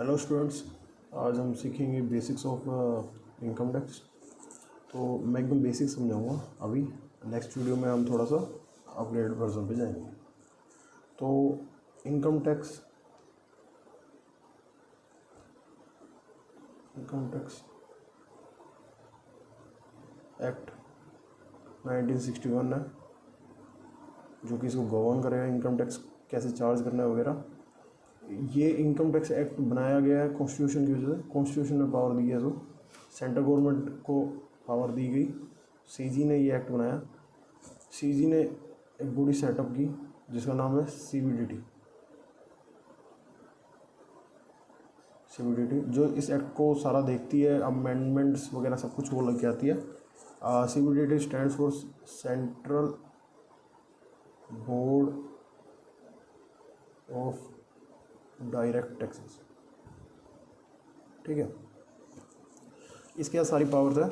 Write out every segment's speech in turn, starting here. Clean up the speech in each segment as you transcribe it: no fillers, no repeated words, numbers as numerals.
Hello students, आज हम सीखेंगे बेसिक्स ऑफ इनकम टैक्स। तो मैं एकदम बेसिक समझाऊंगा। अभी नेक्स्ट वीडियो में हम थोड़ा सा अपग्रेड वर्जन पे जाएंगे। तो इनकम टैक्स एक्ट 1961 है जो कि इसको गवर्न करेगा, इनकम टैक्स कैसे चार्ज करना है वगैरह। ये इनकम टैक्स एक्ट बनाया गया है कॉन्स्टिट्यूशन की वजह से। कॉन्स्टिट्यूशन ने पावर दी है, तो सेंट्रल गवर्नमेंट को पावर दी गई। सीजी ने ये एक्ट बनाया। सीजी ने एक बॉडी सेटअप की जिसका नाम है सीबीडीटी, जो इस एक्ट को सारा देखती है, अमेंडमेंट्स वगैरह सब कुछ वो लग के आती है। CBDT stands for central board of direct taxes. ठीक है, इसके यहाँ सारी पावर्स है।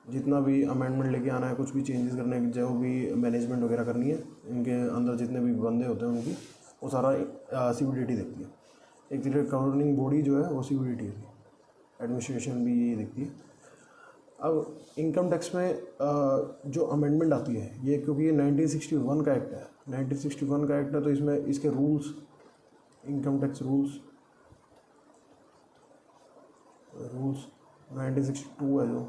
जितना भी अमेंडमेंट लेके आना है, कुछ भी चेंजेस करने की, जो भी मैनेजमेंट वगैरह करनी है, इनके अंदर जितने भी बंदे होते हैं उनकी, वो सारा सीबीडीटी देखती है। एक तरह गवर्निंग बॉडी जो है वो सीबीडीटी है, एडमिनिस्ट्रेशन भी यही देखती है। अब इनकम टैक्स में जो अमेंडमेंट आती है, ये क्योंकि ये 1961 का एक्ट है, 1961 का एक्ट है, तो इसमें इसके रूल्स, इनकम टैक्स रूल्स 1962 है, जो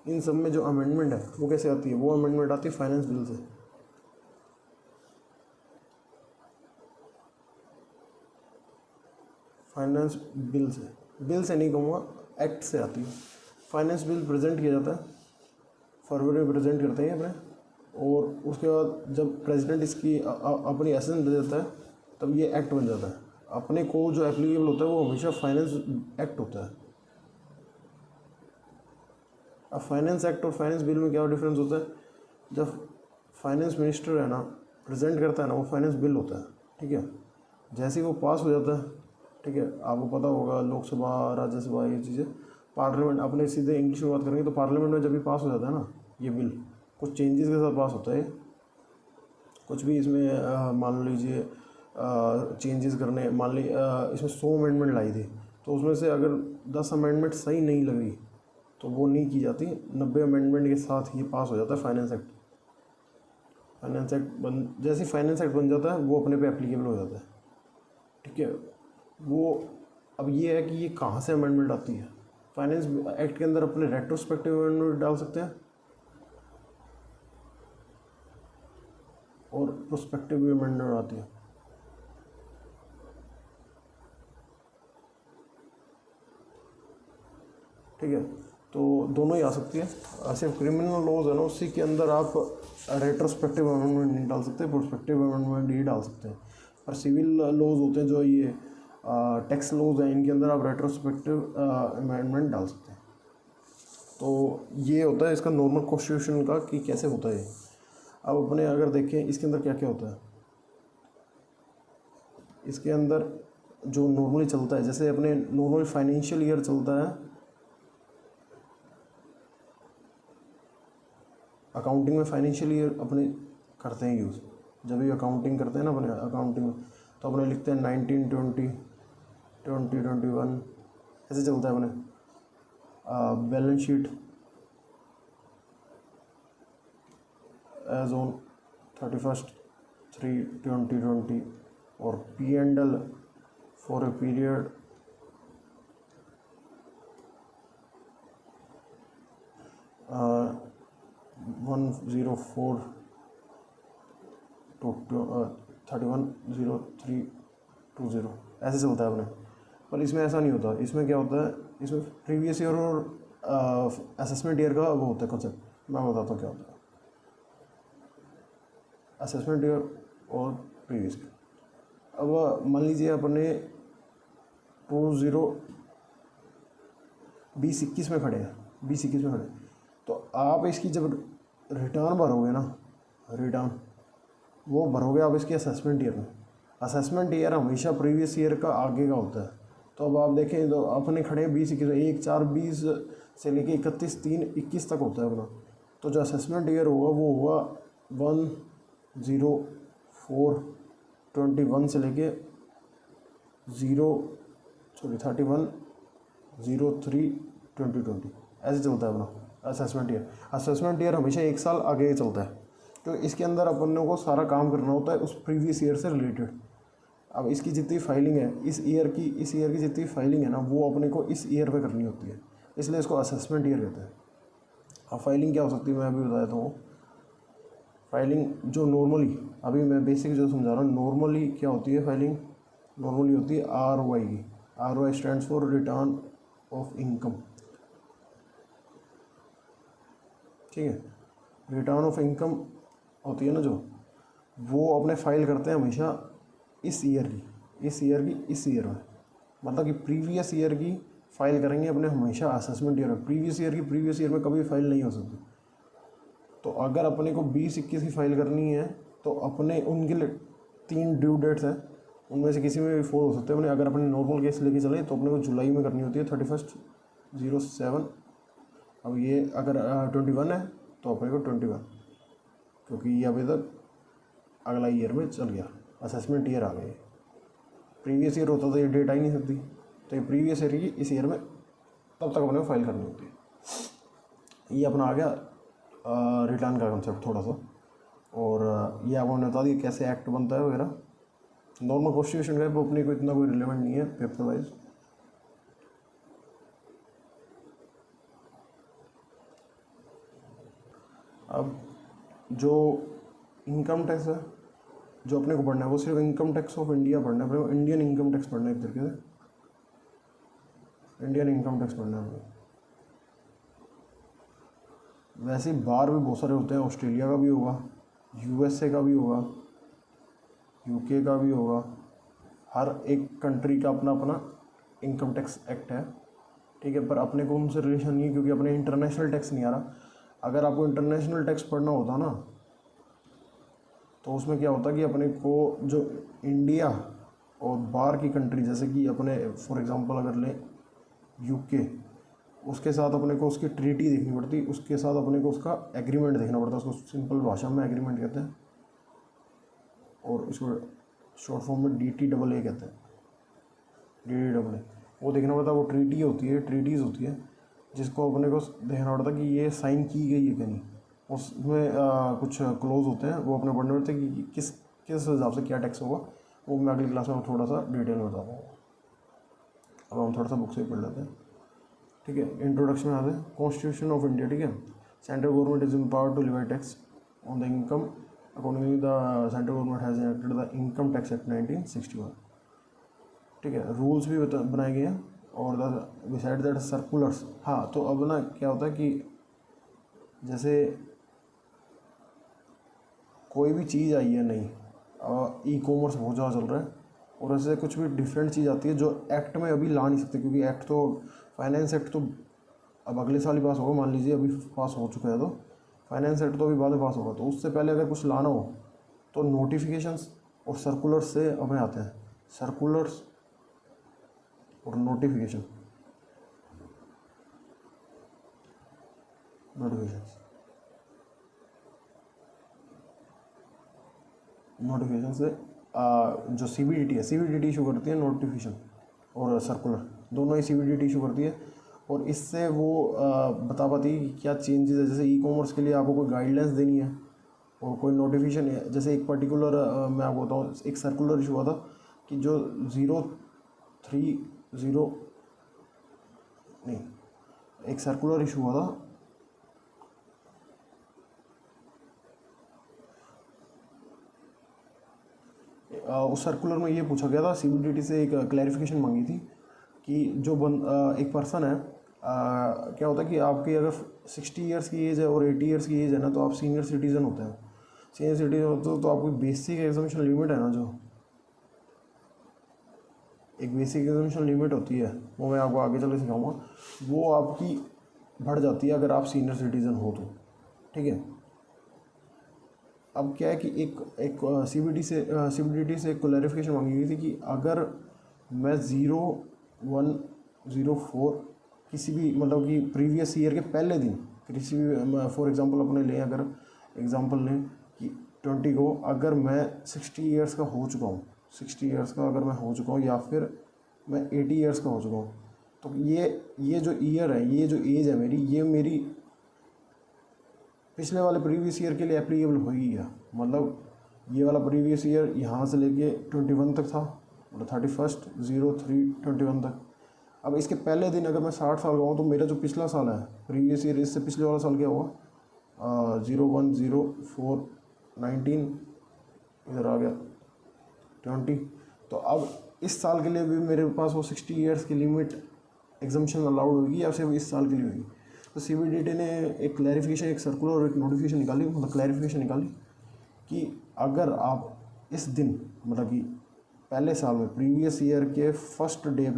इन सब में जो अमेंडमेंट है वो कैसे आती है? वो अमेंडमेंट आती है फाइनेंस बिल से। फाइनेंस बिल से नहीं कहूँगा, एक्ट से आती है। फाइनेंस बिल प्रेजेंट किया जाता है, फरवरी में प्रेजेंट करते हैं अपने, और उसके बाद जब प्रेसिडेंट इसकी अपनी एसेंस दे देता है तब ये एक्ट बन जाता है। अपने को जो एप्लीकेबल होता है वो हमेशा फाइनेंस एक्ट होता है। अब फाइनेंस एक्ट और फाइनेंस बिल में क्या डिफरेंस होता है? जब फाइनेंस मिनिस्टर है ना, प्रेजेंट करता है ना, वो फाइनेंस बिल होता है। ठीक है, जैसे ही वो पास हो जाता है, ठीक है, आपको पता होगा लोकसभा, राज्यसभा, ये चीज़ें, पार्लियामेंट, अपने सीधे इंग्लिश में बात करेंगे तो पार्लियामेंट में जब भी पास हो जाता है ना ये बिल, कुछ चेंजेस के साथ पास होता है। कुछ भी इसमें मान लीजिए चेंजेस करने, मान ली इसमें 100 अमेंडमेंट लाई थी, तो उसमें से अगर 10 अमेंडमेंट सही नहीं लगी तो वो नहीं की जाती। 90 अमेंडमेंट के साथ ये पास हो जाता है फाइनेंस एक्ट। जैसे फाइनेंस एक्ट बन जाता है वो अपने पे एप्लीकेबल हो जाता है। ठीक है, वो अब ये है कि ये कहाँ से अमेंडमेंट आती है। फाइनेंस एक्ट के अंदर अपने रेट्रोस्पेक्टिव अमेंडमेंट डाल सकते हैं और प्रोस्पेक्टिव भी अमेंडमेंट आती है। ठीक है, तो दोनों ही आ सकती है। सिर्फ क्रिमिनल लॉज है ना, उसी के अंदर आप रेट्रोस्पेक्टिव अमेंडमेंट नहीं डाल सकते, प्रोस्पेक्टिव अमेंडमेंट ही डाल सकते हैं। पर सिविल लॉज होते हैं, जो ये टैक्स लॉज हैं, इनके अंदर आप रेट्रोस्पेक्टिव अमेंडमेंट डाल सकते हैं। तो ये होता है इसका नॉर्मल कॉन्स्टिट्यूशन का कि कैसे होता है। अब अपने अगर देखें इसके अंदर क्या क्या होता है, इसके अंदर जो नॉर्मली चलता है, जैसे अपने नॉर्मली फाइनेंशियल ईयर चलता है, अकाउंटिंग में फाइनेंशियल ईयर अपने करते हैं यूज़। जब भी अकाउंटिंग करते हैं ना अपने अकाउंटिंग में, तो अपने लिखते हैं 1920, 2021, ऐसे चलता है अपने। बैलेंस शीट एज ऑन 31/3/2020 और P&L for a period uh, 104 to 31/03/20, ऐसे चलता है अपने। पर इसमें ऐसा नहीं होता। इसमें क्या होता है, इसमें प्रीवियस ईयर और असेसमेंट ईयर का वो होता है कॉन्सेप्ट। मैं बताता हूँ क्या होता है असेसमेंट ईयर और प्रीवियस ईयर। अब मान लीजिए अपने 2021 में खड़े हैं, 2021 में खड़े, तो आप इसकी जब रिटर्न भरोगे ना, रिटर्न वो भरोगे आप इसकी असेसमेंट ईयर में। असेसमेंट ईयर हमेशा प्रीवियस ईयर का आगे का होता है। तो अब आप देखें तो अपने खड़े 2021 में, 1/4/20 से लेके 31/3/21 तक होता है अपना। तो जो असेसमेंट ईयर होगा वो होगा 1/04/21 से लेके 31/03/2020 ऐसे चलता है अपना असेसमेंट ईयर। असेसमेंट ईयर हमेशा एक साल आगे चलता है, तो इसके अंदर अपन को सारा काम करना होता है उस प्रीवियस ईयर से रिलेटेड। अब इसकी जितनी फाइलिंग है इस ईयर की जितनी फाइलिंग है ना, वो अपने को इस ईयर पे करनी होती है, इसलिए इसको असेसमेंट ईयर कहते हैं। अब फाइलिंग क्या हो सकती है मैं अभी बता देता हूँ। फाइलिंग जो नॉर्मली, अभी मैं बेसिक जो समझा रहा हूँ, नॉर्मली क्या होती है फाइलिंग, नॉर्मली होती है ROI की। ROI stands for return of income, ठीक है। रिटर्न ऑफ इनकम होती है ना जो, वो अपने फाइल करते हैं हमेशा इस ईयर में, मतलब कि प्रीवियस ईयर की फाइल करेंगे अपने हमेशा असेसमेंट ईयर में। प्रीवियस ईयर में कभी फाइल नहीं हो सकती। तो अगर अपने को 20-21 की फाइल करनी है तो अपने उनके लिए 3 ड्यू डेट्स हैं, उनमें से किसी में भी 4 हो सकते हैं अपने। अगर अपने नॉर्मल केस लेके चले तो अपने को जुलाई में करनी होती है 31/07। अब ये अगर 21 है तो अपने को 21, क्योंकि ये अभी तक अगला ईयर में चल गया, असेसमेंट ईयर आ गए। प्रीवियस ईयर होता तो ये डेट आ ही नहीं सकती, तो ये प्रीवियस ईयर की इस ईयर में तब तक अपने को फाइल करनी होती है। ये अपना आ गया रिटर्न का कंसेप्ट थोड़ा सा, और ये आपको हमने बता दिया कैसे एक्ट बनता है वगैरह। नॉर्मल कॉन्स्टिट्यूशन का वो अपने को इतना कोई रिलेवेंट नहीं है पेपर वाइज। अब जो इनकम टैक्स है जो अपने को पढ़ना है वो सिर्फ इनकम टैक्स ऑफ इंडिया पढ़ना है अपने को, इंडियन इनकम टैक्स पढ़ना है एक तरीके से, इंडियन इनकम टैक्स पढ़ना है। वैसे बाहर भी बहुत सारे होते हैं, ऑस्ट्रेलिया का भी होगा, USA का भी होगा, UK का भी होगा। हर एक कंट्री का अपना अपना इनकम टैक्स एक्ट है, ठीक है। पर अपने को उनसे रिलेशन नहीं है क्योंकि अपने इंटरनेशनल टैक्स नहीं आ रहा। अगर आपको इंटरनेशनल टैक्स पढ़ना होता ना तो उसमें क्या होता कि अपने को जो इंडिया और बाहर की कंट्री, जैसे कि अपने फॉर एग्जांपल अगर ले UK, उसके साथ अपने को उसकी ट्रीटी देखनी पड़ती, उसके साथ अपने को उसका एग्रीमेंट देखना पड़ता है। उसको सिंपल भाषा में एग्रीमेंट कहते हैं, और इसको शॉर्ट फॉर्म में DTAA कहते हैं, DTAA। वो देखना पड़ता है, वो ट्रीटीज़ होती है जिसको अपने को देखना पड़ता है कि ये साइन की गई है कि नहीं। उसमें कुछ क्लोज होते हैं, वो अपने पढ़ने पड़ते हैं कि किस हिसाब से क्या टैक्स होगा। वो मैं अगली क्लास में थोड़ा सा डिटेल में बताऊँगा। अब हम थोड़ा सा बुक से ही पढ़ लेते हैं, ठीक है। इंट्रोडक्शन में आते हैं कॉन्स्टिट्यूशन ऑफ इंडिया, ठीक है। Central government is empowered to levy tax on the income, accordingly the central government has enacted the income tax act 1961, ठीक है। रूल्स भी बनाए गए हैं, और द बिसाइड दैट सर्कुलर्स। हाँ, तो अब ना क्या होता है कि जैसे कोई भी चीज़ आई है नई, ई-कॉमर्स बहुत ज़्यादा चल रहा है, और ऐसे कुछ भी डिफरेंट चीज़ आती है जो एक्ट में अभी ला नहीं सकते, क्योंकि एक्ट तो फाइनेंस एक्ट तो अब अगले साल ही पास होगा, मान लीजिए अभी पास हो चुका है, तो फाइनेंस एक्ट तो अभी बाद में पास होगा। तो उससे पहले अगर कुछ लाना हो तो नोटिफिकेशंस और सर्कुलर्स से हमें आते हैं, सर्कुलर्स और नोटिफिकेशन से जो CBDT है, CBDT इशू करती है नोटिफिकेशन और सर्कुलर, दोनों ही CBDT इशू करती है। और इससे वो बता पाती है कि क्या चेंजेस है। जैसे ई-कॉमर्स के लिए आपको कोई गाइडलाइंस देनी है और कोई नोटिफिकेशन है, जैसे एक पर्टिकुलर मैं आपको बताऊँ, एक सर्कुलर इशू हुआ था कि जो 030 नहीं, एक सर्कुलर इशू हुआ था उस सर्कुलर में ये पूछा गया था, CBDT से एक क्लैरिफिकेशन मांगी थी कि जो एक पर्सन है, क्या होता है कि आपकी अगर 60 ईयर्स की एज है और 80 ईयर्स की एज है ना, तो आप सीनियर सिटीज़न होते हैं। सीनियर सिटीजन होते हो तो आपकी बेसिक एग्जामिनेशन लिमिट है ना, जो एक बेसिक एग्जामिनेशन लिमिट होती है, वो मैं आपको आगे चल के सिखाऊंगा, वो आपकी बढ़ जाती है अगर आप सीनियर सिटीज़न हो तो, ठीक है। अब क्या है कि एक CBDT से एक क्लैरिफिकेशन मांगी गई थी कि अगर मैं 0104 किसी भी मतलब कि प्रीवियस ईयर के पहले दिन किसी भी, फॉर एग्जांपल अपने लें, अगर एग्जांपल लें कि 20 को अगर मैं 60 ईयर्स का हो चुका हूँ 60 ईयर्स का अगर मैं हो चुका हूँ या फिर मैं 80 ईयर्स का हो चुका हूँ, तो ये जो ईयर है, ये जो एज है मेरी, ये मेरी पिछले वाले प्रीवियस ईयर के लिए एप्लीकेबल हो ही गया। मतलब ये वाला प्रीवियस ईयर यहाँ से लेके 21 तक था, मतलब 31/03/21 तक। अब इसके पहले दिन अगर मैं 60 साल का हूँ तो मेरा जो पिछला साल है प्रीवियस ईयर, इससे पिछले वाला साल क्या हुआ, 01/04/19, इधर आ गया 20। तो अब इस साल के लिए भी मेरे पास वो 60 ईयर्स की लिमिट एग्जम्पशन अलाउड होगी या सिर्फ इस साल के लिए होगी। तो CBDT ने एक क्लैरिफिकेशन, एक सर्कुलर और एक नोटिफिकेशन निकाली, मतलब क्लैरिफिकेशन निकाली कि अगर आप इस दिन, मतलब कि पहले साल में प्रीवियस ईयर के फर्स्ट डे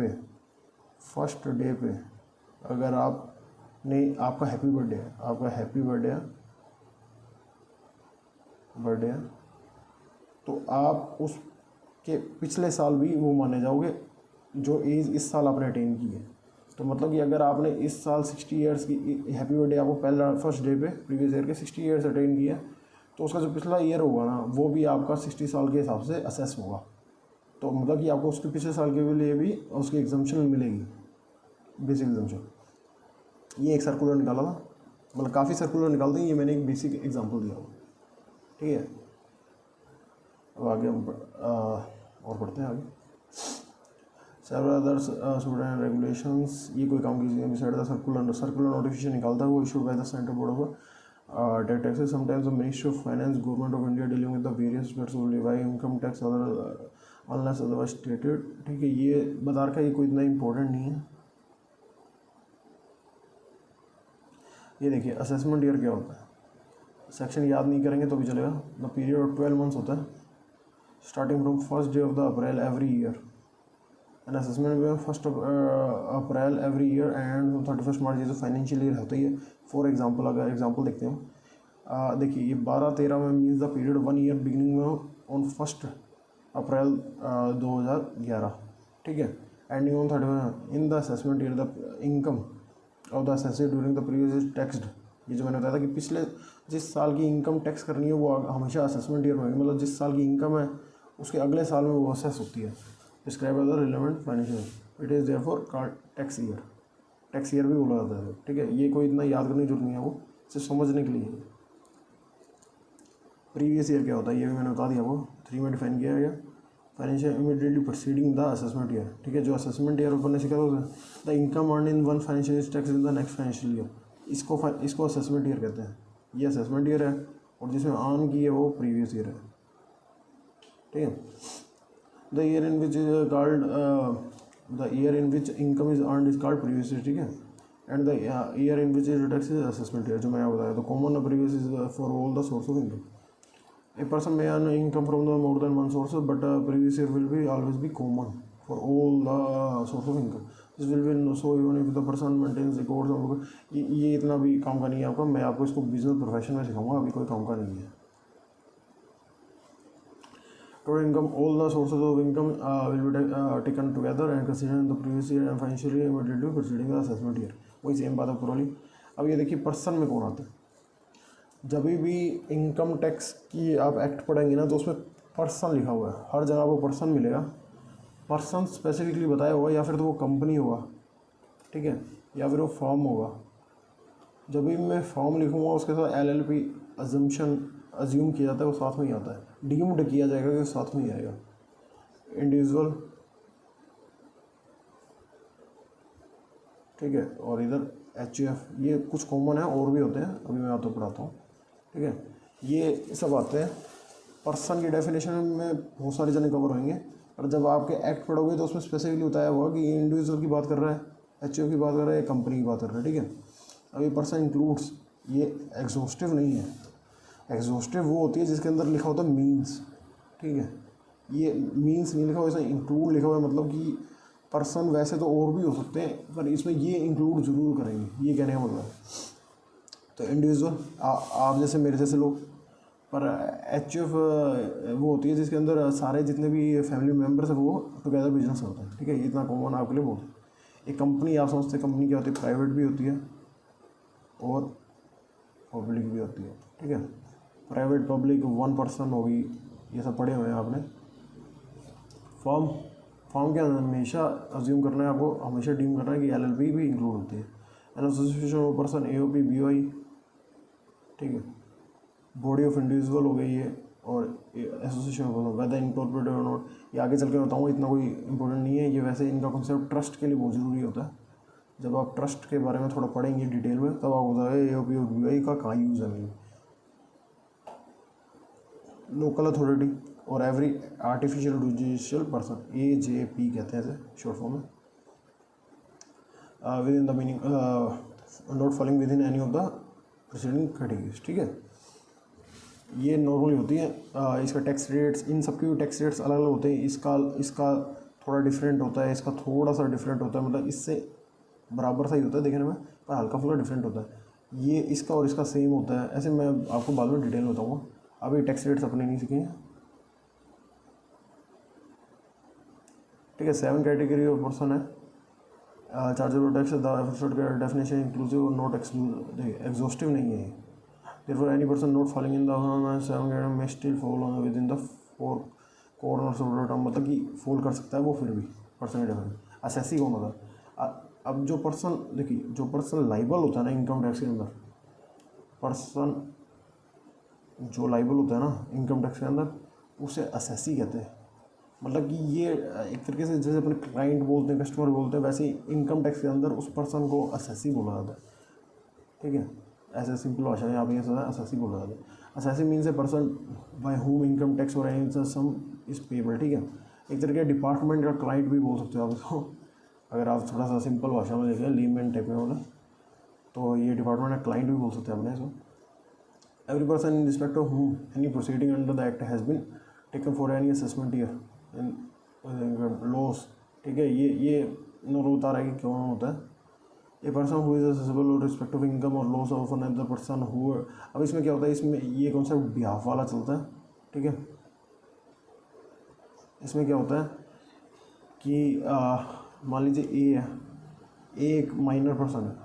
पे अगर आपने, आपका हैप्पी बर्थडे है, आपका हैप्पी बर्थडे है, तो आप उसके पिछले साल भी वो माने जाओगे जो एज इस साल आपने अटेन की है। तो मतलब कि अगर आपने इस साल 60 ईयर्स की हैप्पी बर्थडे आपको पहला फर्स्ट डे पे प्रीवियस ईयर के 60 ईयर्स अटेन किया, तो उसका जो पिछला ईयर होगा ना, वो भी आपका 60 साल के हिसाब से असेस होगा। तो मतलब कि आपको उसके पिछले साल के लिए भी उसकी एग्जम्पशन मिलेगी, बेसिक एग्जम्पशन। ये एक सर्कुलर निकाला था, मतलब काफ़ी सर्कुलर निकालते हैं, ये मैंने एक बेसिक एग्जाम्पल दिया हुआ, ठीक है। अब आगे हम और पढ़ते हैं आगे। सेवरल अदर्स स्टूडेंट रेगुलेशंस, ये कोई काम कीजिए बिसाइड द सर्कुलर नोटिफिकेशन निकालता है वो issued by the central board of डेट taxes. Sometimes the ministry of finance, government of India dealing with the various states will levy income tax other unless otherwise stated, ठीक है। ये बता रखा है, ये कोई इतना इंपॉर्टेंट नहीं है। ये देखिए असेसमेंट ईयर क्या होता है, सेक्शन याद नहीं करेंगे तो भी चलेगा। द पीरियड ऑफ 12 मंथ्स होता है starting from first day of the April every year. An assessment में 1 अप्रैल एवरी ईयर एंड 31 मार्च, ये जो फाइनेंशियल ईयर होता है। फॉर एग्जांपल अगर एग्जांपल देखते हैं, देखिए ये 12-13 में means the period 1 year beginning में ऑन 1 अप्रैल 2011, ठीक है, ending on 31 in the assessment year the income of the assessor during the previous taxed. ये जो मैंने बताया था कि पिछले जिस साल की इनकम टैक्स करनी है वो हमेशा असेसमेंट ईयर में होगी, मतलब जिस साल की इनकम है उसके अगले साल में वो असेस होती है। Describe as the relevant financial, it is therefore called tax year भी बोला जाता है, ठीक है। ये कोई इतना याद करने की जरूरत नहीं है, वो सिर्फ समझने के लिए। प्रीवियस ईयर क्या होता है ये भी मैंने बता दिया, वो 3 में डिफाइन किया गया। Financial immediately proceeding the assessment year, ठीक है। जो असेसमेंट ईयर ऊपर ने सीखा था, the income earn in one financial tax in the next financial year, इसको असेसमेंट ईयर कहते हैं। ये असेसमेंट ईयर है और जिसमें अर्न की है वो प्रीवियस ईयर है, ठीक है। The year in which is called the year in which income is earned is called previous year, ठीक है। And the year in which is tax is assessment year, जो मैं बताया। तो common previous is for all the source of income. A person may earn income from the more than one source, but previous year will be always be common for all the source of income. This will be so even if the person maintains records of ये इतना भी काम का नहीं है आपका, मैं आपको इसको बिजनेस प्रोफेशन में सिखाऊंगा, अभी कोई काम का नहीं है। Total income, all the sources of income will be taken together and considered in the previous year and financially immediately preceding the assessment year। वही सेम बात है पूरी। अब ये देखिए पर्सन में कौन आता है। जब भी इनकम टैक्स की आप एक्ट पढ़ेंगे ना तो उसमें पर्सन लिखा हुआ है, हर जगह आपको पर्सन मिलेगा। पर्सन स्पेसिफिकली बताया होगा, या फिर तो वो कंपनी होगा, ठीक है, या फिर वो फॉर्म होगा। जब भी मैं फॉर्म लिखूँगा उसके साथ LLP अज्यूम किया जाता है, वो साथ में ही आता है। डीम्ड किया जाएगा कि साथ में ही आएगा। इंडिविजुअल, ठीक है, और इधर HUF, ये कुछ कॉमन है, और भी होते हैं, अभी मैं आपको पढ़ाता हूँ, ठीक है। ये सब आते हैं। पर्सन की डेफिनेशन में बहुत सारे जने कवर होंगे, और जब आपके एक्ट पढ़ोगे तो उसमें स्पेसिफिकली बताया हुआ कि इंडिविजुअल की बात कर रहा है, HUF की बात कर रहा है, कंपनी की बात कर रहा है, ठीक है। अब ये पर्सन इंक्लूड्स, ये एग्जॉस्टिव नहीं है। एग्जॉस्टिव वो होती है जिसके अंदर लिखा होता है मीन्स, ठीक है। ये मीन्स नहीं लिखा हुआ, इसमें इंक्लूड लिखा हुआ है, मतलब कि पर्सन वैसे तो और भी हो सकते हैं पर इसमें ये इंक्लूड ज़रूर करेंगे, ये कहने का मतलब है। तो इंडिविजुअल आप जैसे मेरे जैसे लोग, पर HUF वो होती है जिसके अंदर सारे जितने भी फैमिली मेम्बर्स हैं वो टुगेदर बिजनेस होता है, ठीक है। इतना कॉमन आपके लिए बहुत। एक कंपनी आप समझते हैं कंपनी क्या होती है, प्राइवेट भी होती है और पब्लिक भी होती है, ठीक है। प्राइवेट पब्लिक 1 पर्सन होगी, ये सब पढ़े हुए हैं आपने। फॉर्म फॉर्म के अंदर हमेशा अज्यूम करना है आपको, हमेशा डीम करना है कि LLP भी इंक्लूड होती है। An association of person, AOP, BOI, ठीक है। बॉडी ऑफ इंडिविजुअल हो गई है, और एसोसिएशन ऑफ वेदर इनकॉर्पोरेटेड और नॉट, ये आगे चल के बताऊँगा, इतना कोई इंपॉर्टेंट नहीं है ये। वैसे इनका कॉन्सेप्ट ट्रस्ट के लिए बहुत ज़रूरी होता है। जब आप ट्रस्ट के बारे में थोड़ा पढ़ेंगे डिटेल में तब आपको बताएगा AOP और BOI का कहाँ यूज़ है। मेन लोकल अथॉरिटी और every artificial judicial person, AJP कहते हैं इसे शॉर्ट फॉर्म में। With in the meaning not falling with in any of the preceding categories, ठीक है। ये नॉर्मली होती है। इसका टैक्स रेट्स, इन सबके टैक्स रेट्स अलग अलग होते हैं। इसका थोड़ा डिफरेंट होता है, इसका थोड़ा सा डिफरेंट होता है, मतलब इससे बराबर सा ही होता है देखने में, पर हल्का फुल्का डिफरेंट होता है। ये इसका और इसका सेम होता है, ऐसे मैं आपको बाद में डिटेल में बताऊँगा। अभी टैक्स रेट्स अपने नहीं सीखेंगे, ठीक है। 7 कैटेगरी ऑफ पर्सन है। Chargeable tax definition inclusive, not exhaustive नहीं है। Therefore, any person not falling in the 7 category may still fall on within the 4 corners of the term, मतलब कि फॉल कर सकता है वो फिर भी पर्सन डेफिनेशन। असेसी कौन होता है? अब जो पर्सन, देखिए, जो पर्सन लाइबल होता है ना इनकम टैक्स के अंदर, पर्सन जो लाइबल होता है ना इनकम टैक्स के अंदर, उसे असेसी कहते हैं। मतलब कि ये एक तरीके से जैसे अपने क्लाइंट बोलते हैं, कस्टमर बोलते हैं, वैसे ही इनकम टैक्स के अंदर उस पर्सन को असेसी बोला जाता है, ठीक है। ऐसे सिंपल भाषा में आप ये समझ, असेसी बोला जाता है। Assessee means a person by whom income tax और एनी सम इज पेबल, ठीक है। एक तरीके डिपार्टमेंट का क्लाइंट भी बोल सकते हो आप इसको, अगर आप थोड़ा सा सिंपल भाषा में देखें, लीमेन टाइप में बोले तो ये डिपार्टमेंट का क्लाइंट भी बोल सकते हैं अपने इसको। Every person in respect of whom any proceeding under the act has been taken for any assessment year in loss, ठीक है। ये नॉर्मल बता रहा है कि क्यों होता है। A person who is accessible और रिस्पेक्ट ऑफ इनकम और loss of another person who, अब इसमें क्या होता है, इसमें ये कॉन्सेप्ट बिहाफ वाला चलता है, ठीक है। इसमें क्या होता है कि मान लीजिए ए है, ए एक माइनर पर्सन है,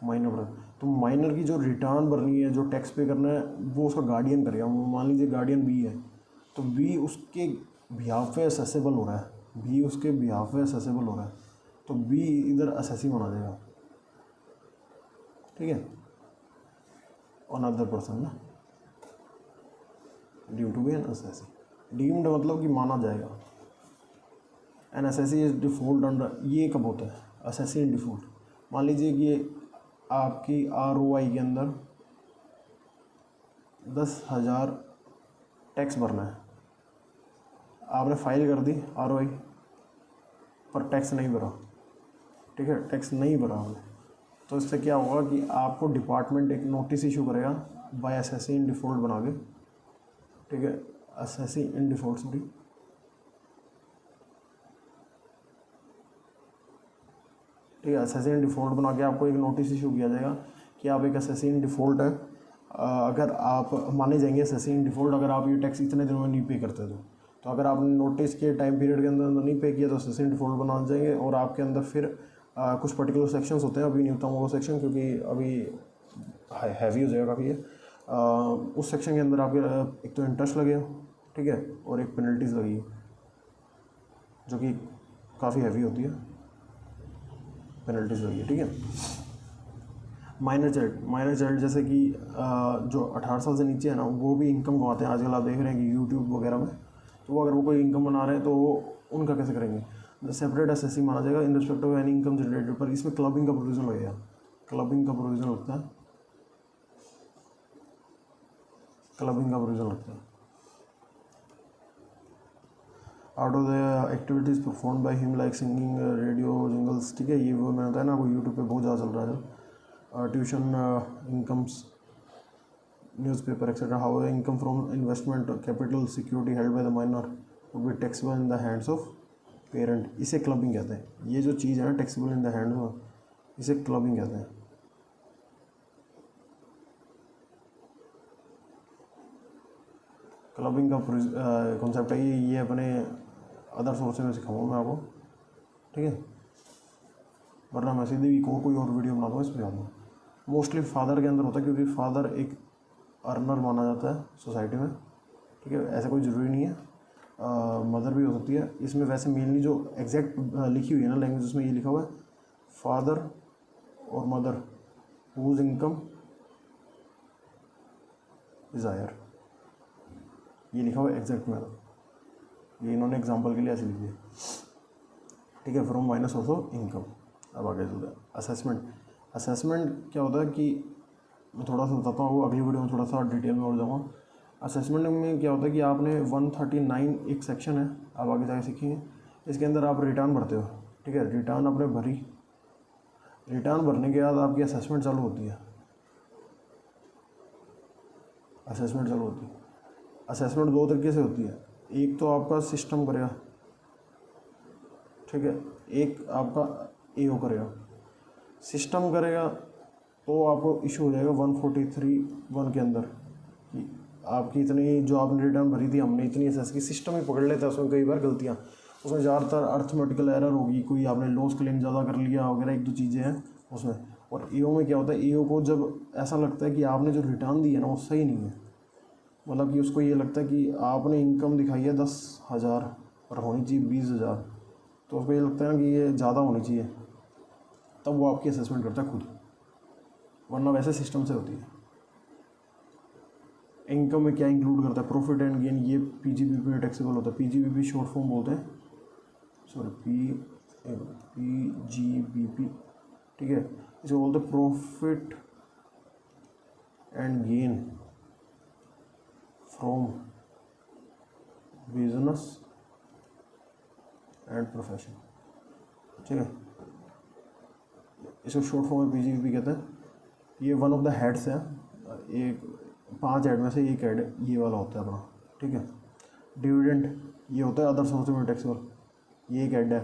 माइनर पर्सन, तो माइनर की जो रिटर्न भरनी है, जो टैक्स पे करना है, वो उसका गार्डियन करेगा। मान लीजिए गार्डियन बी है, तो बी उसके बिहाफ पे असेसेबल हो रहा है, बी उसके बिहाफ पे असेसेबल हो रहा है, तो बी इधर असेसी बना देगा, ठीक है। अनदर पर्सन ना due to be an assessee, deemed मतलब कि माना जाएगा। An assessee is default under, ये कब होता है असेसी इन डिफॉल्ट? मान लीजिए कि आपकी ROI के अंदर 10,000 टैक्स भरना है, आपने फाइल कर दी ROI पर टैक्स नहीं भरा, ठीक है, टैक्स नहीं भरा आपने, तो इससे क्या होगा कि आपको डिपार्टमेंट एक नोटिस इशू करेगा बाय असेसी इन डिफ़ॉल्ट बना के, ठीक है, असेसी इन डिफ़ॉल्ट सॉरी, ठीक है। असेसी इन डिफ़ॉल्ट बना के आपको एक नोटिस इशू किया जाएगा कि आप एक असेसी इन डिफ़ॉल्ट है। अगर आप माने जाएंगे असेसी इन डिफ़ॉल्ट अगर आप ये टैक्स इतने दिनों में नहीं पे करते तो अगर आपने नोटिस के टाइम पीरियड के अंदर नहीं पे किया तो असेसी इन डिफ़ॉल्ट बना जाएंगे, और आपके अंदर फिर कुछ पर्टिकुलर सेक्शंस होते हैं, अभी नहीं बताऊँगा वो सेक्शन क्योंकि अभी हैवी हो जाएगा काफ़ी है। उस सेक्शन के अंदर आपके एक तो इंटरेस्ट लगेगा, ठीक है, और एक पेनल्टीज़ लगेगी जो कि काफ़ी हैवी होती है, पेनल्टीज़ लगी, ठीक है। माइनर चाइल्ड जैसे कि जो 18 साल से नीचे है ना, वो भी इनकम कमाते हैं। आजकल आप देख रहे हैं कि यूट्यूब वगैरह में, तो वो अगर वो कोई इनकम बना रहे हैं तो उनका कैसे करेंगे? सेपरेट असेसी माना जाएगा इन respect of any income generated, पर इसमें क्लबिंग का प्रोविजन लगेगा, क्लबिंग का प्रोविजन लगता है, क्लबिंग का प्रोविजन लगता है। Out of the activities perform by him like singing, radio jingles, ठीक है, ये वो मैंने बताया ना आपको, यूट्यूब पे बहुत ज़्यादा चल रहा है। Tuition incomes, newspaper etcetera. How income from investment capital security held by the minor would be taxable in the hands of parent, इसे क्लबिंग कहते हैं। ये जो चीज़ है ना taxable in the hands of, इसे क्लबिंग कहते हैं। क्लबिंग का कॉन्सेप्ट है ये अपने अदर सोर्सेज में सिखाऊंगा मैं आपको, ठीक है, वरना मैं सीधे भी कोई और वीडियो बना दूँगा इस पर आऊँगा। मोस्टली फादर के अंदर होता है क्योंकि फादर एक अर्नर माना जाता है सोसाइटी में, ठीक है, ऐसा कोई ज़रूरी नहीं है, मदर भी हो सकती है। इसमें वैसे मेनली जो एग्जैक्ट लिखी हुई है ना लैंग्वेज, उसमें ये लिखा हुआ है फादर और mother whose income is higher, ये लिखा हुआ है एग्जैक्ट में, ये इन्होंने एग्जांपल के लिए ऐसे लिखी है, ठीक है। From minus also income. अब आगे चलते हैं असेसमेंट। असेसमेंट क्या होता है कि मैं थोड़ा सा बताता हूँ, वो अगली वीडियो में थोड़ा सा डिटेल में और जाऊँगा। असेसमेंट में क्या होता है कि आपने 139 एक सेक्शन है, आप आगे जाके सीखेंगे। इसके अंदर आप रिटर्न भरते हो, ठीक है। रिटर्न आपने भरी, रिटर्न भरने के बाद आपकी असेसमेंट चालू होती है। असेसमेंट चालू होती है। असेसमेंट दो तरीके से होती है, एक तो आपका सिस्टम करेगा, ठीक है, एक आपका एओ करेगा। सिस्टम करेगा तो आपको इशू हो जाएगा 143(1) के अंदर कि आपकी इतनी जो आपने रिटर्न भरी थी हमने इतनी असेस की। सिस्टम ही पकड़ लेता है उसमें कई बार गलतियाँ, उसमें ज़्यादातर अर्थमेटिकल एरर होगी, कोई आपने लॉस क्लेम ज़्यादा कर लिया वगैरह, एक दो चीज़ें हैं उसमें। और ईओ में क्या होता है, ईओ को जब ऐसा लगता है कि आपने जो रिटर्न दी है ना वो सही नहीं है, मतलब कि उसको ये लगता है कि आपने इनकम दिखाई है 10,000 और होनी चाहिए 20,000, तो उसको ये लगता है ना कि ये ज़्यादा होनी चाहिए, तब वो आपकी असेसमेंट करता है खुद, वरना वैसे सिस्टम से होती है। इनकम में क्या इंक्लूड करता है, प्रॉफिट एंड गेन, ये पीजीबीपी में टैक्सेबल होता है। पीजीबीपी शॉर्ट फॉर्म बोलते हैं, सॉरी पीजीबीपी, ठीक है। इसको बोलते हैं profit and gain from business and profession, ठीक है। इसको शॉर्ट फॉर्म में पीजीबीपी कहते हैं। ये वन ऑफ द हेड्स है, एक 5 हेड में से एक हेड ये वाला होता है अपना, ठीक है। डिविडेंड ये होता है अदर सोर्स में टैक्सेबल, ये एक हेड है,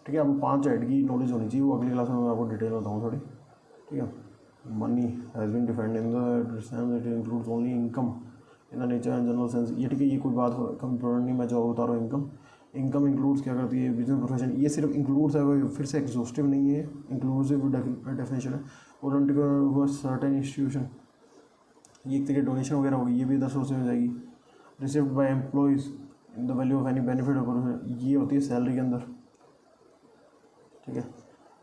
ठीक है। आपको 5 हेड की नॉलेज होनी चाहिए, वो अगली क्लास में मैं आपको डिटेल बताऊँ थोड़ी, ठीक है। Money has been defined in the sense that it includes only income in the nature and general sense, ये ठीक है, ये कोई बात कम इम्पोर्टेंट नहीं, मैं जो बता रहा हूँ इनकम। इनकम इंक्लूड्स क्या करती है, बिजनेस प्रोफेशन, ये सिर्फ इंक्लूड्स है, वो फिर से एग्जॉस्टिव नहीं है, इंक्लूसिव डेफिनेशन है। और सर्टेन इंस्टीट्यूशन, ये एक तरीके डोनेशन वगैरह होगी, ये भी इधर सोर्स में हो जाएगी। Received by employees in the value of any benefit और, ये होती है सैलरी के अंदर, ठीक है।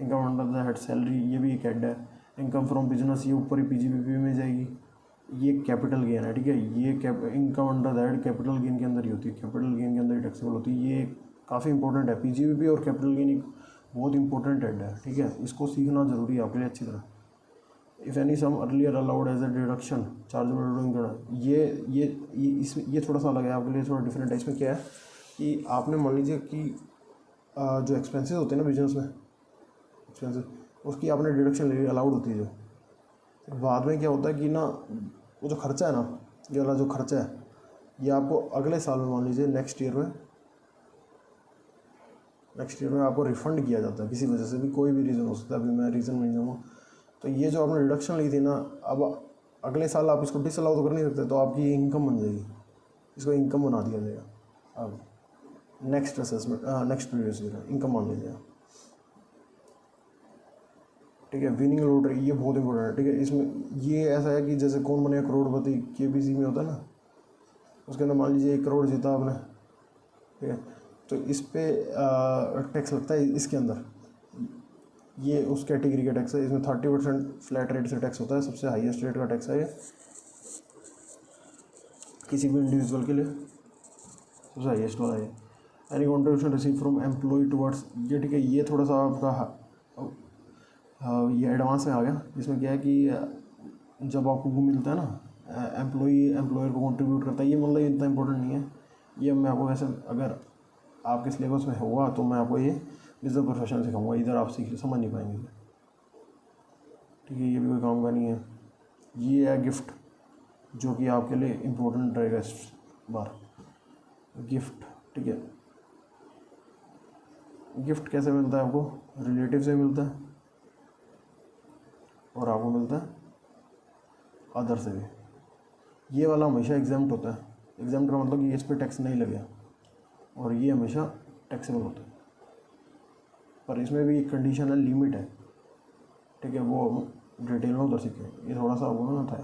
Income under the head salary, ये भी एक हेड है। इनकम फ्रॉम बिजनेस, ये ऊपर ही पीजीबीपी में जाएगी। ये कैपिटल गेन है, ठीक है। ये income under the head capital gain के अंदर ही होती है, कैपिटल गेन के अंदर ही टैक्सेबल होती है। ये काफ़ी इंपॉर्टेंट है, पीजीबीपी और कैपिटल गेन एक बहुत इंपॉर्टेंट हेड है, ठीक है। इसको सीखना जरूरी है आपके लिए अच्छी तरह। If any sum earlier allowed as a deduction chargeable, ये थोड़ा सा अलग है आपके लिए, थोड़ा डिफरेंट है। इसमें क्या है कि आपने मान लीजिए कि जो एक्सपेंसेस होते हैं ना बिजनेस में, एक्सपेंसेस उसकी आपने डिडक्शन ले ली, अलाउड होती है जो। फिर बाद में क्या होता है कि ना वो जो खर्चा है ना, ये वाला जो खर्चा है, ये आपको अगले साल में मान लीजिए नेक्स्ट ईयर में आपको रिफ़ंड किया जाता है किसी वजह से भी, कोई भी रीज़न हो सकता है, अभी मैं रीज़न नहीं जाऊँगा। तो ये जो आपने डिडक्शन ली थी ना, अब अगले साल आप इसको डिसअलाउ तो कर नहीं सकते, तो आपकी इनकम बन जाएगी, इसको इनकम बना दिया जाएगा। अब next assessment, next previous year income मान लीजिए, ठीक है। विनिंग लॉटरी, ये बहुत इंपॉर्टेंट है, ठीक है। इसमें ये ऐसा है कि जैसे कौन बनेगा करोड़पति, केबीसी में होता है ना, उसके अंदर मान लीजिए 1 करोड़ जीता आपने, ठीक है। तो इस पर टैक्स लगता है इसके अंदर, ये उस कैटेगरी का टैक्स है। इसमें 30% फ्लैट रेट से टैक्स होता है, सबसे हाईएस्ट रेट का टैक्स है ये किसी भी इंडिविजुअल के लिए, सबसे हाईएस्ट वाला है। Any contribution receive from employ towards, ये ठीक है। ये थोड़ा सा आपका ये एडवांस में आ गया, जिसमें क्या है कि जब आपको वो मिलता है ना, एम्प्लॉयर को कंट्रीब्यूट करता है, ये मतलब इतना इंपॉर्टेंट नहीं है। ये मैं आपको वैसे अगर आपके सिलेबस में होगा तो मैं आपको ये बिजनेस प्रोफेशन सिखाऊंगा, इधर आप समझ नहीं पाएंगे, ठीक है। ये भी कोई काम का नहीं है। ये है गिफ्ट, जो कि आपके लिए इम्पोर्टेंट रहेगा इस बार, गिफ्ट, ठीक है। गिफ्ट कैसे मिलता है आपको, रिलेटिव से मिलता है और आपको मिलता है अदर से भी। ये वाला हमेशा एग्जाम्प्ट होता है, एग्जाम्प्ट का मतलब कि इस पर टैक्स नहीं लगेगा, और ये हमेशा टैक्सेबल होता है। पर इसमें भी एक कंडीशन है, लिमिट है, ठीक है। वो डिटेल में उधर सीखे, ये थोड़ा सा आपको ना था।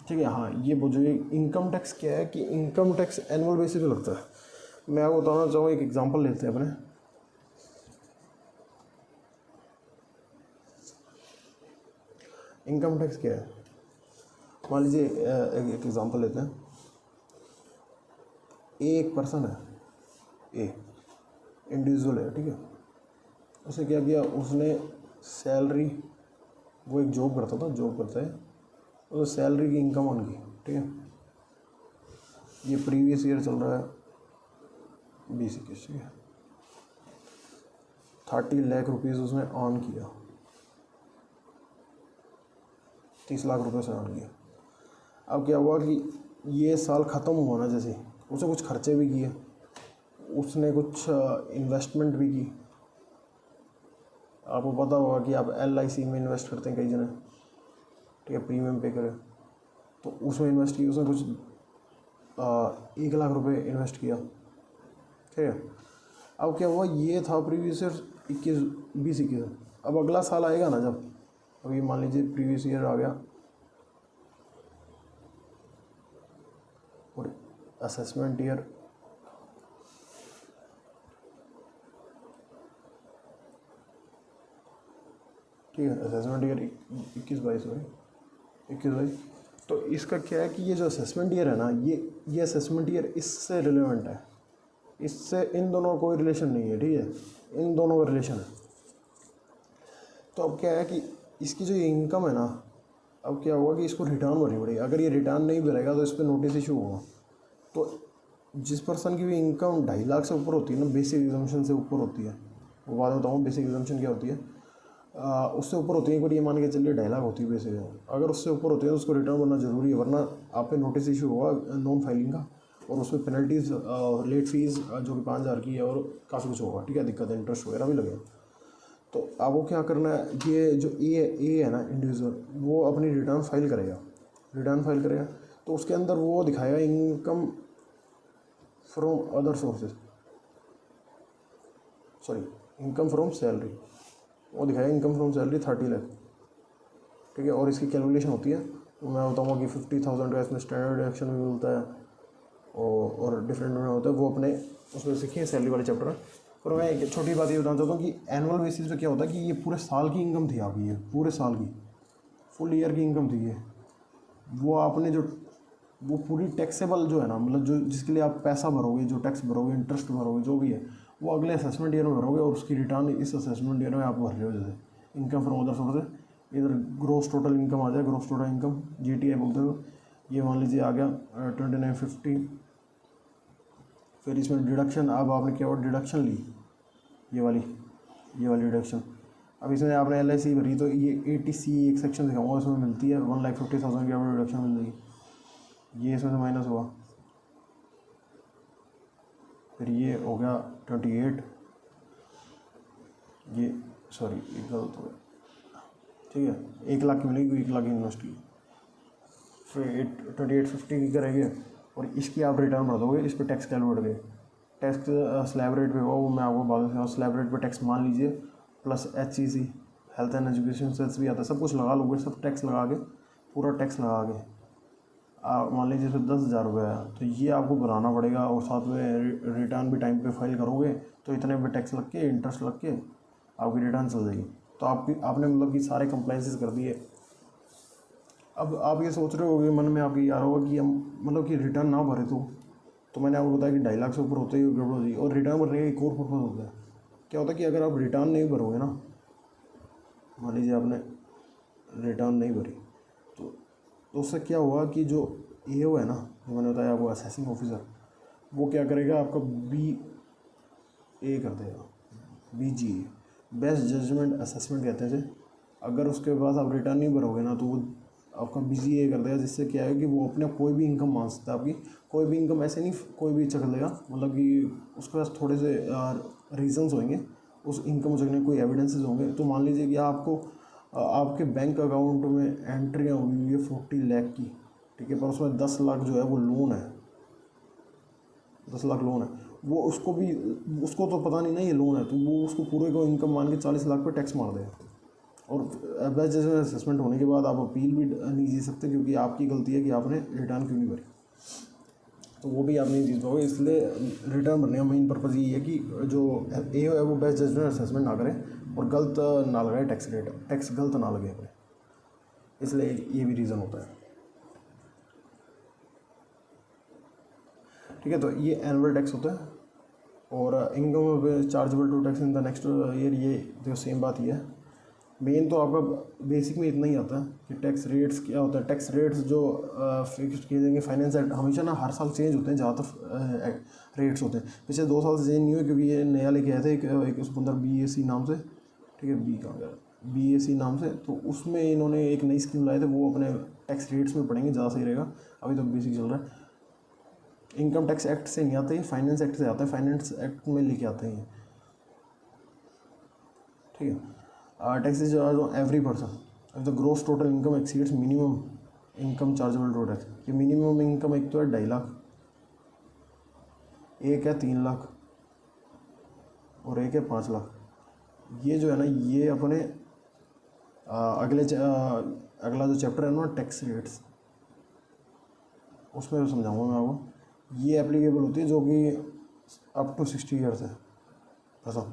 ठीक है। हाँ, ये वो जो इनकम टैक्स क्या है कि इनकम टैक्स एनुअल बेसिस पे लगता है। मैं आपको बताना चाहूँगा, एक एग्जांपल लेते हैं अपने। इनकम टैक्स क्या है, मान लीजिए एक एग्जांपल लेते हैं। एक पर्सन है, ए इंडिविजुअल है, ठीक है। उसने क्या किया, उसने सैलरी, वो एक जॉब करता था, जॉब करता है, तो सैलरी की इनकम ऑन की, ठीक है। ये प्रीवियस ईयर चल रहा है 2021, ठीक है। 30 लाख रुपीज़ उसने ऑन किया, 30 लाख रुपये से ऑन किया। अब क्या हुआ कि ये साल ख़त्म हुआ ना, जैसे उसने कुछ खर्चे भी किए, उसने कुछ इन्वेस्टमेंट भी की। आपको पता होगा कि आप LIC में इन्वेस्ट करते हैं कई जने, ठीक है, प्रीमियम पे करें, तो उसमें इन्वेस्ट किया उसने, कुछ 1 लाख रुपए इन्वेस्ट किया, ठीक है। अब क्या हुआ, ये था प्रीवियस ईयर 2021। अब अगला साल आएगा ना, जब अभी मान लीजिए प्रीवियस ईयर आ गया और असेसमेंट ईयर, ठीक है, असेसमेंट ईयर 21-22 में 21-22। तो इसका क्या है कि ये जो असेसमेंट ईयर है ना, ये असेसमेंट ईयर इससे रिलेवेंट है, इससे इन दोनों का कोई रिलेशन नहीं है, ठीक है, इन दोनों का रिलेशन है। तो अब क्या है कि इसकी जो इनकम है ना, अब क्या होगा कि इसको रिटर्न भरनी पड़ेगी। अगर ये रिटर्न नहीं भरेगा तो इस पर नोटिस इशू होगा। तो जिस पर्सन की भी इनकम 2.5 लाख से ऊपर होती है ना, बेसिक एग्जम्पशन से ऊपर होती है, वो बात बताऊँ बेसिक एग्जम्पशन क्या होती है, उससे ऊपर होती है, एक बार ये मान के चलिए 2.5 लाख होती है बेसिक। अगर उससे ऊपर होती है तो उसको रिटर्न भरना जरूरी है, वरना आप पे नोटिस इशू होगा नॉन फाइलिंग का, और उसमें पेनल्टीज, लेट फीस जो कि 5,000 की है, और काफ़ी कुछ होगा, ठीक है, दिक्कत है, इंटरेस्ट वगैरह भी लगेगा। तो आपको क्या करना है, ये जो ए है ना इंडिविजुअल, वो अपनी रिटर्न फाइल करेगा, तो उसके अंदर वो दिखाएगा income from other sources, sorry income from salary, वो दिखाएगा इनकम फ्रॉम सैलरी 30 लाख, ठीक है। और इसकी कैलकुलेशन होती है, तो मैं बताऊँगा कि 50,000 का इसमें स्टैंडर्ड डिडक्शन भी मिलता है, और डिफरेंट में होता है, वो अपने उसमें सीखिए सैलरी वाले चैप्टर में। और मैं एक छोटी बात ये बताना चाहता हूँ कि एनुअल बेसिस पे क्या होता है कि ये पूरे साल की इनकम थी आपकी, ये पूरे साल की फुल ईयर की इनकम थी ये, वो आपने जो वो पूरी टैक्सेबल जो है ना, मतलब जो जिसके लिए आप पैसा भरोगे, जो टैक्स भरोगे, इंटरेस्ट भरोगे, जो भी है, वो अगले असेसमेंट ईयर में भरोगे, और उसकी रिटर्न इस असेसमेंट ईयर में आप भर रहे हो। जैसे इनकम फ्रॉम अदर सोर्स, इधर ग्रोस टोटल इनकम आ जाए, ग्रोस टोटल इनकम GTI बोलते हैं। ये मान लीजिए आ गया 2950, फिर इसमें डिडक्शन, अब आपने क्या और डिडक्शन ली, ये वाली डिडक्शन। अब इसमें आपने LIC भरी, तो ये ATC एक सेक्शन दिखाऊंगा, उसमें मिलती है 1,50,000 की आपको डिडक्शन मिल जाएगी, ये इसमें से माइनस हुआ। फिर ये हो गया 28, ये सॉरी एक गलत हो गया, ठीक है, 1 लाख की मिलेगी, 1 लाख की इन्वेस्ट की, फिर 2850 की करेंगे, और इसकी आप रिटर्न भर दोगे, इस पर टैक्स कैलकुलेट करें, टैक्स स्लैब रेट पे होगा, वो मैं आपको बाद में स्लैब रेट पे टैक्स मान लीजिए, plus HEC health and education सेल्स भी आता है, सब कुछ लगा लोगे, सब टैक्स लगा के, पूरा टैक्स लगा के मान लीजिए इसमें 10,000 रुपये है, तो ये आपको भराना पड़ेगा, और साथ में रिटर्न भी टाइम पे फाइल करोगे, तो इतने पे टैक्स लग के, इंटरेस्ट लग के आपकी रिटर्न चल जाएगी। तो आपने मतलब कि सारे कंप्लाइंसेस कर दिए। अब आप ये सोच रहे होगे मन में आपके यार होगा कि हम मतलब कि रिटर्न ना भरे, तो मैंने आपको बताया कि 2.5 लाख से ऊपर होते ही गड़बड़ होती है। और रिटर्न भरने का एक और पर्पज़ होता है, क्या होता है कि अगर आप रिटर्न नहीं भरोगे ना, मान लीजिए आपने रिटर्न नहीं भरी, तो उससे क्या हुआ कि जो AO है ना, जो मैंने बताया आपको असेसिंग ऑफिसर, वो क्या करेगा, आपका BA कर देगा, BGA, बेस्ट जजमेंट असेसमेंट कहते हैं। अगर उसके पास आप रिटर्न नहीं भरोगे ना, तो वो आपका BGA कर देगा, जिससे क्या है कि वो अपने कोई भी इनकम मान सकता है, आपकी कोई भी इनकम, ऐसे नहीं कोई भी चक लेगा, मतलब कि उसके पास थोड़े से रीजंस होंगे उस इनकम चकने, कोई एविडेंसेस होंगे। तो मान लीजिए कि आपको आपके बैंक अकाउंट में एंट्रियाँ हुई है 40 लाख की, ठीक है, पर उसमें 10 लाख जो है वो लोन है, 10 लाख लोन है, वो उसको तो पता नहीं ना ये लोन है, तो वो उसको पूरे को इनकम मान के 40 लाख पे टैक्स मार देगा, और बेस्ट जजमेंट असेसमेंट होने के बाद आप अपील भी नहीं जीत सकते, क्योंकि आपकी गलती है कि आपने रिटर्न क्यों नहीं भरी, तो वो भी आप नहीं जीत पाओगे। इसलिए रिटर्न भरने का मेन पर्पज़ यही है कि जो ए है वो बेस्ट जजमेंट असेसमेंट ना करें और गलत ना लगाए टैक्स रेट, टैक्स गलत ना लगे अपने, इसलिए ये भी रीज़न होता है। ठीक है, तो ये एनुअल टैक्स होता है। और income chargeable to tax in the next year, ये जो सेम बात ये है। मेन तो आपका बेसिक में इतना ही आता है कि टैक्स रेट्स क्या होता है। टैक्स रेट्स जो फिक्स किए जाएंगे, फाइनेंस एक्ट हमेशा ना हर साल चेंज होते हैं जहाँ तक रेट्स होते हैं। पिछले 2 साल से चेंज नहीं हुए, क्योंकि ये नया लेके आए थे एक उसके अंदर BAC नाम से, ठीक है, बी कहाँ गया, BAC नाम से, तो उसमें इन्होंने एक नई स्कीम लाए थे, वो अपने टैक्स रेट्स में पड़ेंगे, ज़्यादा सही रहेगा। अभी तो बेसिक चल रहा है। इनकम टैक्स एक्ट से नहीं आता, ये फाइनेंस एक्ट से आता है, फाइनेंस एक्ट में लेके आते हैं, ठीक है। Tax is charge on every person if the gross total income exceeds minimum income chargeable to tax. ये मिनिमम इनकम एक तो है 2.5 लाख, एक है 3 लाख और एक है 5 लाख। ये जो है ना, ये अपने अगला जो चैप्टर है ना टैक्स रेट्स, उसमें समझाऊंगा मैं आपको। ये एप्लीकेबल होती है जो कि अप टू 60 ईयर्स है, ऐसा।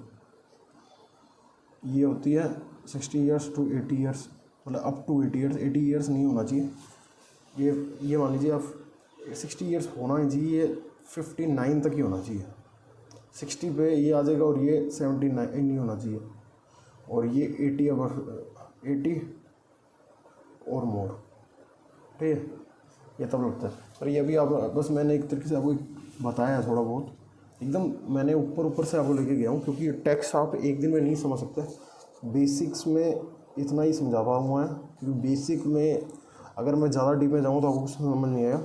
ये होती है 60 ईयर्स टू 80 ईयर्स, मतलब अप टू 80 ईयर्स। 80 ईयर्स नहीं होना चाहिए। ये मान लीजिए आप 60 ईयर्स होना ही चाहिए, ये 59 तक ही होना चाहिए। 60 पे ये आ जाएगा और ये 79 नहीं होना चाहिए, और ये 80 और मोर, ठीक है, ये तब लगता है। पर ये भी आप बस मैंने एक तरीके से आपको बताया है थोड़ा बहुत, एकदम मैंने ऊपर से आपको लेके गया हूँ, क्योंकि टैक्स आप एक दिन में नहीं समझ सकते। बेसिक्स में इतना ही समझा पाऊँगा, क्योंकि बेसिक में अगर मैं ज़्यादा डीप में जाऊँ तो आपको कुछ समझ नहीं आएगा।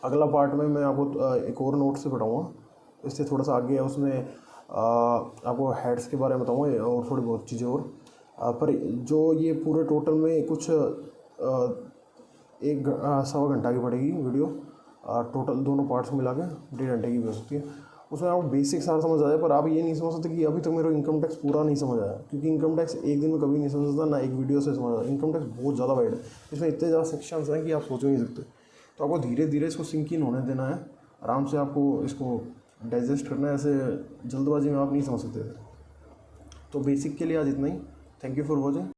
अगला पार्ट में मैं आपको एक और नोट से पढ़ाऊँगा, इससे थोड़ा सा आगे है, उसमें आपको हेड्स के बारे में बताऊँगा और थोड़ी बहुत चीज़ें और। पर जो ये पूरे टोटल में कुछ 1-1.25 घंटा की पड़ेगी वीडियो, टोटल दोनों पार्ट्स मिला के 1.5 घंटे की भी हो सकती है। उसमें आपको बेसिक सारा समझ आ जाए, पर आप ये नहीं समझ सकते कि अभी तक मेरे को इनकम टैक्स पूरा नहीं समझ आया, क्योंकि इनकम टैक्स एक दिन में कभी नहीं समझ सकता, ना एक वीडियो से समझ आता। इनकम टैक्स बहुत ज़्यादा वाइड है, इसमें इतने ज़्यादा सेक्शंस हैं कि आप सोच नहीं सकते। तो आपको धीरे धीरे इसको सिंक इन होने देना है, आराम से आपको इसको डाइजेस्ट करना है, ऐसे जल्दबाजी में आप नहीं समझ सकते। तो बेसिक के लिए आज इतना ही। Thank you for watching.